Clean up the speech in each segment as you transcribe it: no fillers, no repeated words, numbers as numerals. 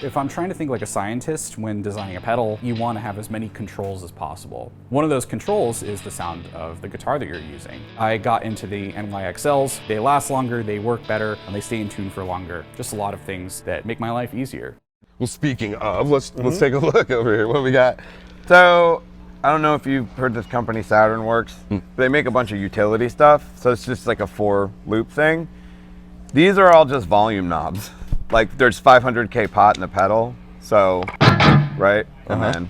If I'm trying to think like a scientist when designing a pedal, you want to have as many controls as possible. One of those controls is the sound of the guitar that you're using. I got into the NYXLs. They last longer, they work better, and they stay in tune for longer. Just a lot of things that make my life easier. Well, speaking of, let's take a look over here. What we got? So, I don't know if you've heard this company, SaturnWorks. They make a bunch of utility stuff, so it's just like a 4-loop thing. These are all just volume knobs. Like, there's 500K pot in the pedal, so, right? And then...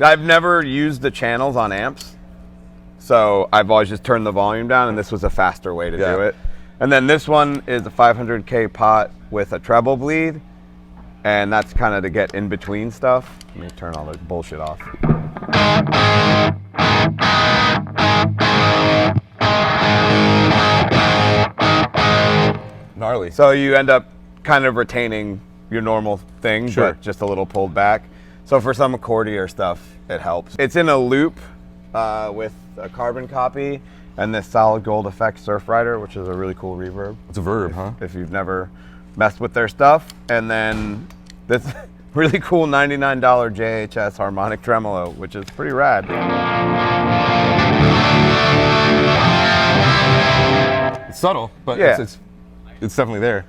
I've never used the channels on amps, so I've always just turned the volume down, and this was a faster way to do it. And then this one is a 500K pot with a treble bleed, and that's kind of to get in between stuff. Let me turn all this bullshit off. Gnarly. So you end up kind of retaining your normal thing, but just a little pulled back. So for some accordion stuff, it helps. It's in a loop with a carbon copy and this solid gold effect Surf Rider, which is a really cool reverb. It's a verb, huh? If you've never messed with their stuff. And then this really cool $99 JHS harmonic tremolo, which is pretty rad. It's subtle, but yeah. It's definitely there.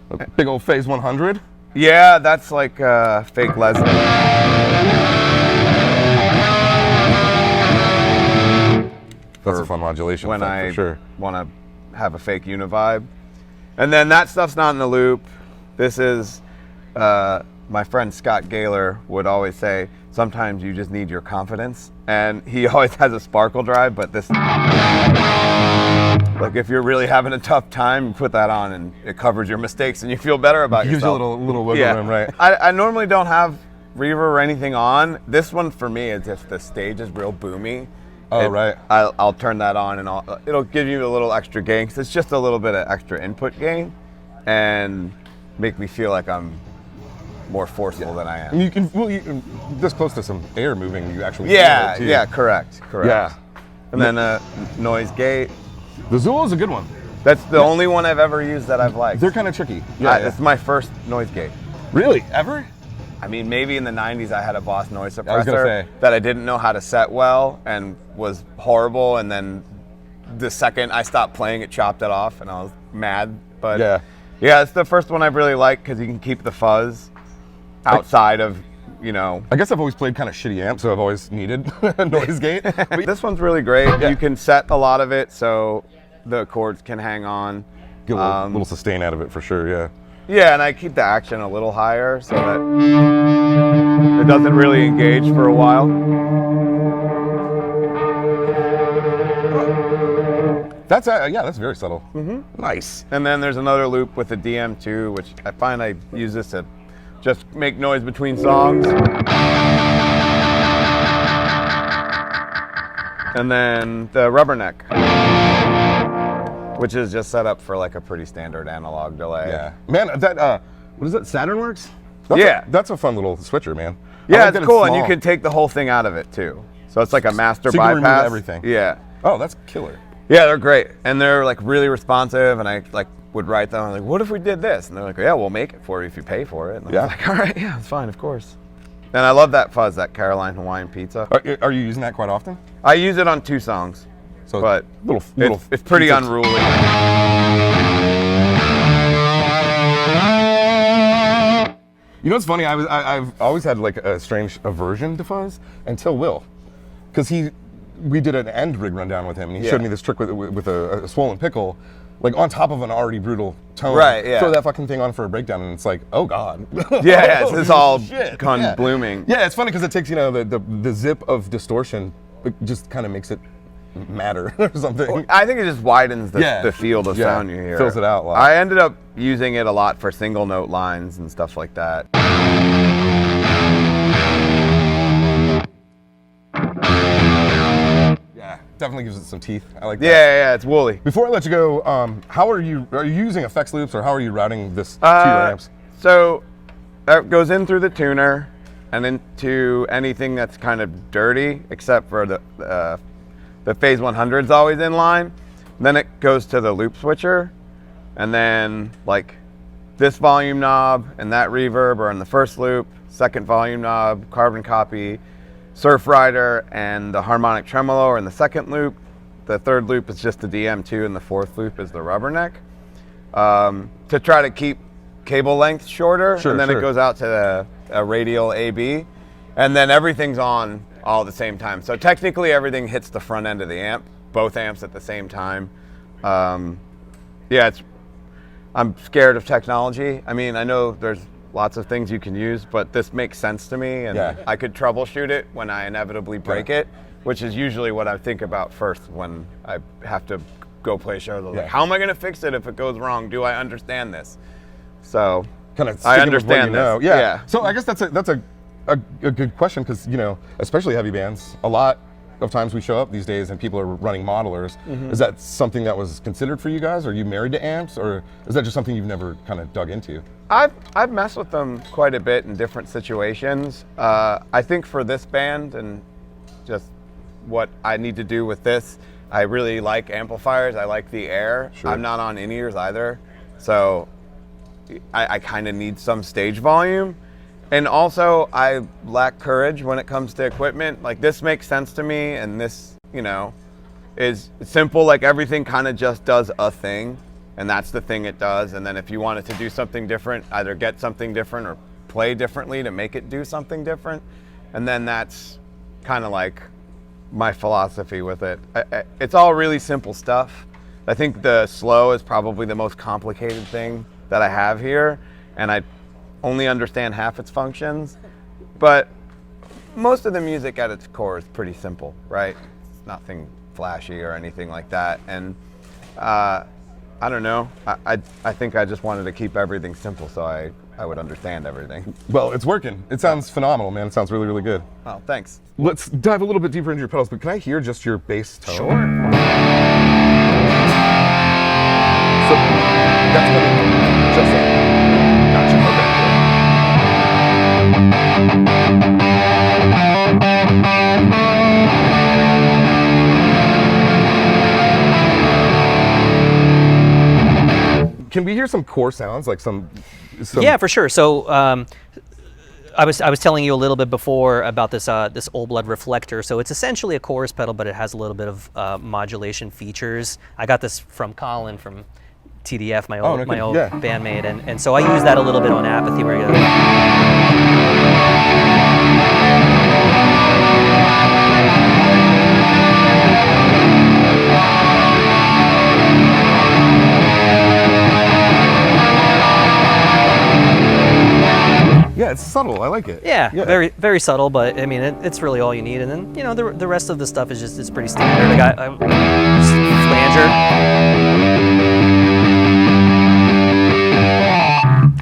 A big old Phase 100. Yeah, that's like fake Leslie. That's a fun modulation when effect, I for sure. want to have a fake univibe. And then that stuff's not in the loop. This is, my friend Scott Gaylor would always say, sometimes you just need your confidence. And he always has a sparkle drive, but this, like if you're really having a tough time, you put that on and it covers your mistakes and you feel better about yourself. Gives you a little wiggle room, right? I normally don't have reverb or anything on. This one for me is if the stage is real boomy. Oh, right. I'll turn that on and it'll give you a little extra gain, because it's just a little bit of extra input gain and make me feel like I'm more forceful than I am. And you can this close to some air moving, you actually yeah, feel it too. Yeah, correct. Yeah. And then noise gate. The Zool is a good one. That's the only one I've ever used that I've liked. They're kind of tricky. Yeah, It's my first noise gate. Really? Ever? I mean, maybe in the 90s I had a Boss noise I was gonna suppressor say. that I didn't know how to set well and was horrible, and then the second I stopped playing it, chopped it off, and I was mad. But yeah, it's the first one I've really liked because you can keep the fuzz outside of, you know. I guess I've always played kind of shitty amp, so I've always needed a noise gate. This one's really great. You can set a lot of it so the chords can hang on. Get a little sustain out of it for sure, yeah. Yeah, and I keep the action a little higher so that it doesn't really engage for a while. That's that's very subtle. Nice. And then there's another loop with the DM2, which I find I use this to just make noise between songs. And then the rubberneck, which is just set up for like a pretty standard analog delay. Yeah. Man, that, what is that, SaturnWorks? That's a fun little switcher, man. Yeah, it's cool, and you can take the whole thing out of it too. So it's like a master so you can bypass. remove everything. Yeah. Oh, that's killer. Yeah, they're great. And they're like really responsive, and I like would write them, I'm like, what if we did this? And they're like, yeah, we'll make it for you if you pay for it. And I was like, all right, yeah, it's fine, of course. And I love that fuzz, that Caroline Hawaiian pizza. Are you using that quite often? I use it on 2 songs, so but it's pretty pizza. unruly. You know what's funny? I've always had like a strange aversion to fuzz until Will, because we did an end rig rundown with him, and he showed me this trick with a swollen pickle, like on top of an already brutal tone. Right, yeah. Throw that fucking thing on for a breakdown, and it's like, oh god. Yeah, it's all shit. blooming. Yeah, it's funny because it takes, you know, the zip of distortion, it just kind of makes it matter or something. I think it just widens the field of sound you hear. Fills it out a lot. I ended up using it a lot for single note lines and stuff like that. Yeah, definitely gives it some teeth. I like that. Yeah, it's woolly. Before I let you go, are you using effects loops, or how are you routing this to your amps? So that goes in through the tuner and into anything that's kind of dirty, except for the Phase 100's always in line. Then it goes to the loop switcher, and then like this volume knob and that reverb are in the first loop, second volume knob, carbon copy, surf rider, and the harmonic tremolo are in the second loop. The third loop is just the DM2, and the fourth loop is the rubberneck. To try to keep cable length shorter, and then it goes out to a radial AB, and then everything's on all at the same time. So technically everything hits the front end of the amp, both amps at the same time. Yeah, I'm scared of technology. I mean, I know there's lots of things you can use, but this makes sense to me, and I could troubleshoot it when I inevitably break it, which is usually what I think about first when I have to go play shows. Like, how am I going to fix it if it goes wrong? Do I understand this? So kind of I understand this. Yeah. So I guess that's a good question, because, you know, especially heavy bands, a lot of times we show up these days and people are running modelers. Is that something that was considered for you guys? Are you married to amps, or is that just something you've never kind of dug into? I've messed with them quite a bit in different situations. I think for this band and just what I need to do with this, I really like amplifiers. I like the air. I'm not on in-ears either, so I kind of need some stage volume. And also, I lack courage when it comes to equipment. Like, this makes sense to me, and this, you know, is simple. Like, everything kind of just does a thing, and that's the thing it does. And then if you want it to do something different, either get something different or play differently to make it do something different. And then that's kind of like my philosophy with it. It's all really simple stuff. I think the slow is probably the most complicated thing that I have here, and I only understand half its functions, but most of the music at its core is pretty simple, right? It's nothing flashy or anything like that. And I don't know, I think I just wanted to keep everything simple so I would understand everything. Well, it's working. It sounds phenomenal, man. It sounds really, really good. Oh, thanks. Let's dive a little bit deeper into your pedals, but can I hear just your bass tone? Sure. So that's coming just like, gotcha, okay. Can we hear some core sounds, like some? Yeah, for sure. So I was telling you a little bit before about this this Old Blood reflector. So it's essentially a chorus pedal, but it has a little bit of modulation features. I got this from Colin from TDF, my old bandmate, and so I use that a little bit on Apathy, where yeah, it's subtle. I like it. Yeah, very, very subtle, but I mean, it's really all you need. And then, you know, the rest of the stuff is just pretty standard. I got a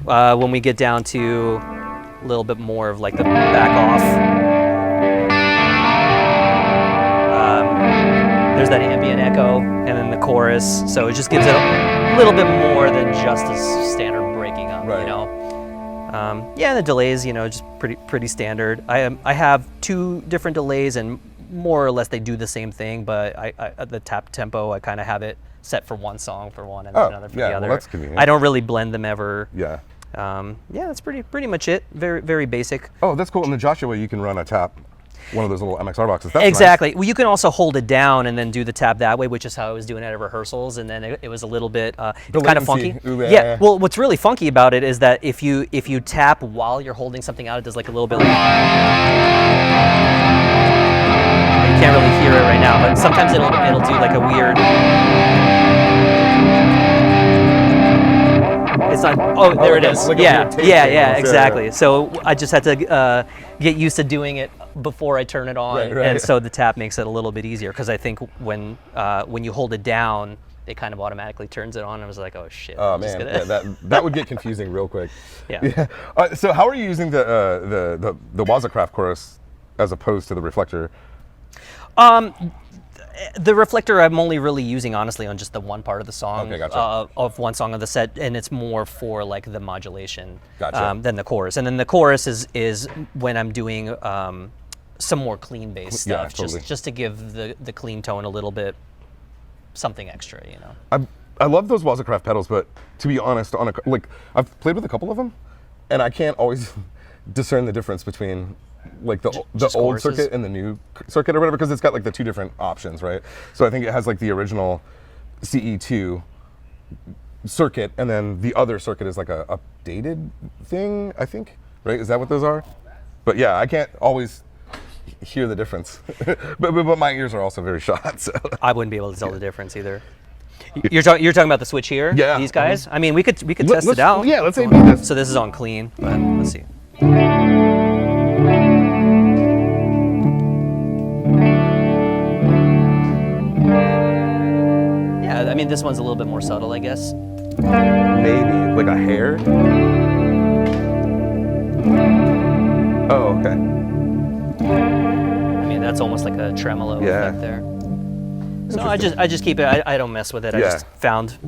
flanger. When we get down to a little bit more of like the back off, there's that ambient echo, and then the chorus. So it just gives it a little bit more than just a standard breaking up, you know. Yeah, the delays, you know, just pretty standard. I have two different delays, and more or less they do the same thing, but the tap tempo, I kind of have it set for one song for one and then another for the other. Well, that's convenient. I don't really blend them ever. Yeah. Yeah, that's pretty much it. Very, very basic. Oh, that's cool. In the Joshua, you can run a tap, one of those little MXR boxes. That's exactly. Nice. Well, you can also hold it down and then do the tap that way, which is how I was doing it at rehearsals. And then it was a little bit it's kind of funky. Yeah. Well, what's really funky about it is that if you tap while you're holding something out, it does like a little bit. Like, you can't really hear it right now, but sometimes it'll do like a weird. It's not. Oh, there it is. Like yeah, exactly. Yeah. So I just had to get used to doing it before I turn it on, and so the tap makes it a little bit easier, because I think when you hold it down, it kind of automatically turns it on. I was like, oh shit. Oh man, that would get confusing real quick. Yeah. So how are you using the Wazacraft chorus as opposed to the reflector? The reflector I'm only really using, honestly, on just the one part of the song, okay, gotcha. Of one song of the set, and it's more for like the modulation gotcha. Than the chorus. And then the chorus is when I'm doing some more clean bass stuff, totally. just to give the clean tone a little bit something extra, you know. I love those Wazacraft pedals, but to be honest, I've played with a couple of them, and I can't always discern the difference between like the old choruses. circuit and the new circuit or whatever, because it's got like the two different options, right? So I think it has like the original CE2 circuit, and then the other circuit is like a updated thing, I think, right? Is that what those are? But yeah, I can't always hear the difference. but my ears are also very shot, so. I wouldn't be able to tell the difference either. You're talking about the switch here? Yeah. These guys? I mean, we could test it out. Yeah, let's say this. So this is on clean, but let's see. Yeah, I mean, this one's a little bit more subtle, I guess. Maybe like a hair. Oh, okay. I mean, that's almost like a tremolo effect there. So I just keep it. I don't mess with it. I just found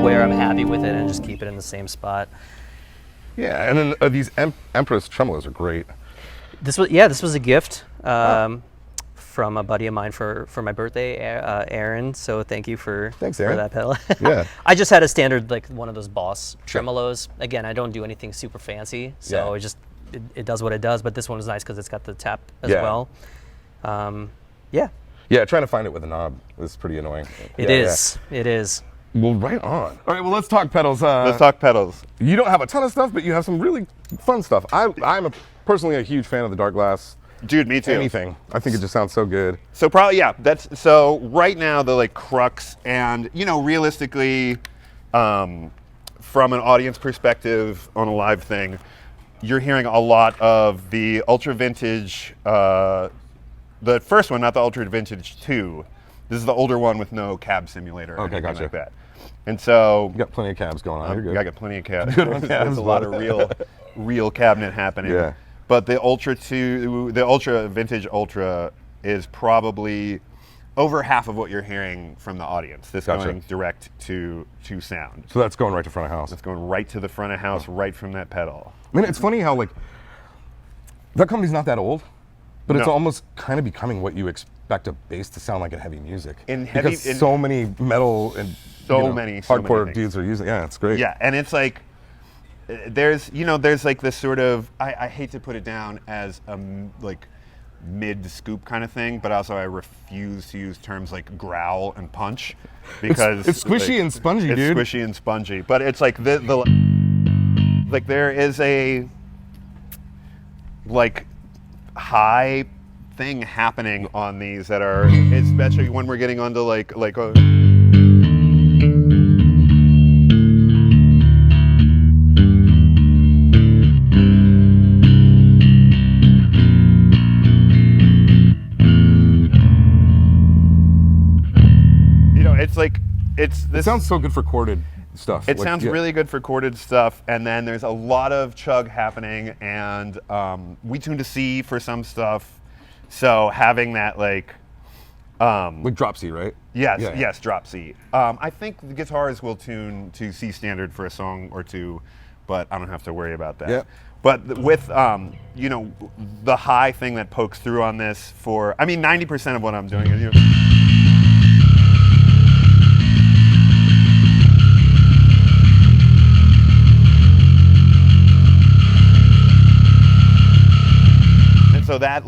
where I'm happy with it and just keep it in the same spot. Yeah, and then these Empress tremolos are great. This was a gift from a buddy of mine for my birthday, Aaron. So thank you for Aaron. that pedal. Yeah. I just had a standard like one of those Boss tremolos. Again, I don't do anything super fancy, so it does what it does. But this one is nice because it's got the tap as well. Yeah, trying to find it with a knob is pretty annoying. It is. Well, right on. All right, well, let's talk pedals. Let's talk pedals. You don't have a ton of stuff, but you have some really fun stuff. I'm personally a huge fan of the Darkglass. Dude, me too. Anything. I think it just sounds so good. So probably, so right now the like crux, and realistically, from an audience perspective on a live thing, you're hearing a lot of the ultra vintage, the first one, not the ultra vintage 2. This is the older one with no cab simulator or anything like that. And so you got plenty of cabs going on. You're good. I got plenty of cabs. There's a lot of real cabinet happening. Yeah. But the ultra vintage ultra is probably over half of what you're hearing from the audience. This going direct to sound. So that's going right to front of house. That's going right to the front of house, right from that pedal. I mean, it's funny how like that company's not that old, but it's almost kind of becoming what you expect a bass to sound like in heavy music. Because so many metal and hardcore dudes are using. Yeah, it's great. Yeah, and it's like there's like this sort of I hate to put it down as a like mid scoop kind of thing, but also I refuse to use terms like growl and punch because it's squishy and spongy, dude. It's squishy and spongy, but it's like the like there is a like high thing happening on these that are, especially when we're getting onto like it sounds so good for chorded stuff. It sounds really good for chorded stuff, and then there's a lot of chug happening, and we tune to C for some stuff, so having that like drop C, right? Yes, drop C. I think the guitars will tune to C standard for a song or two, but I don't have to worry about that. Yeah. But with the high thing that pokes through on this 90% of what I'm doing is so that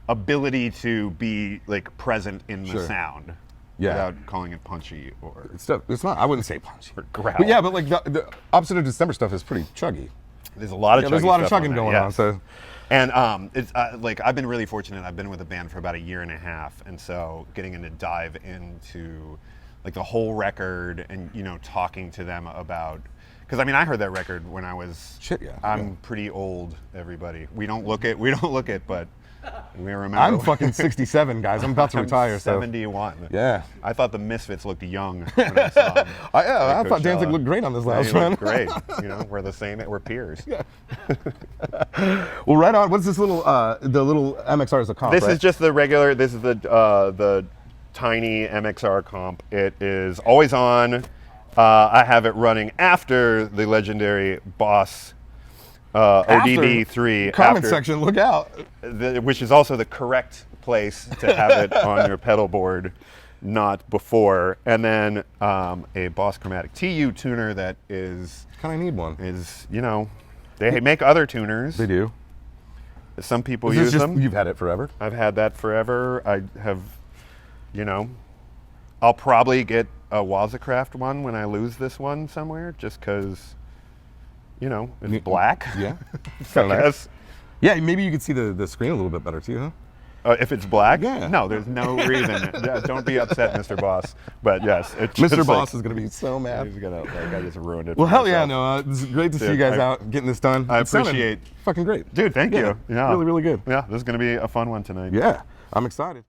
ability to be like present in the sound without calling it punchy or it's not. I wouldn't say punchy or growl. But yeah, but like the opposite of December stuff is pretty chuggy. There's a lot of chugging going on. So, and it's like I've been really fortunate. I've been with the band for about a year and a half, and so getting into dive into like the whole record and talking to them about. Because I heard that record when I was. I'm pretty old. Everybody, we don't look it, but we remember. I'm fucking 67, guys. I'm about to retire. 71. So. Yeah. I thought the Misfits looked young when I saw them. I thought Danzig looked great on this last one. Great. We're the same. We're peers. Yeah. Well, right on. What's this little? The little MXR is a comp. This is just the regular. This is the tiny MXR comp. It is always on. I have it running after the legendary Boss ODB3. Comment section, look out. Which is also the correct place to have it on your pedal board. not before. And then a Boss Chromatic TU tuner that is, Kind of need one. you know, they make other tuners. They do. Some people Is this use just, them. You've had it forever? I've had that forever. I have, you know, I'll probably get a Wazacraft one when I lose this one somewhere, just because, you know, it's black. Yeah. I guess. Yeah, maybe you could see the screen a little bit better too, huh? If it's black? Yeah. No, there's no reason. Yeah, don't be upset, Mr. Boss. But yes, it's Mr. just Boss like, is going to be so mad. he's gonna, like, I just ruined it. Well, for hell yeah, myself. Noah. This is great to see Dude, you guys I- out getting this done. I It sounded appreciate- fucking great. Dude, thank you. Yeah. Really, really good. Yeah, this is going to be a fun one tonight. Yeah, I'm excited.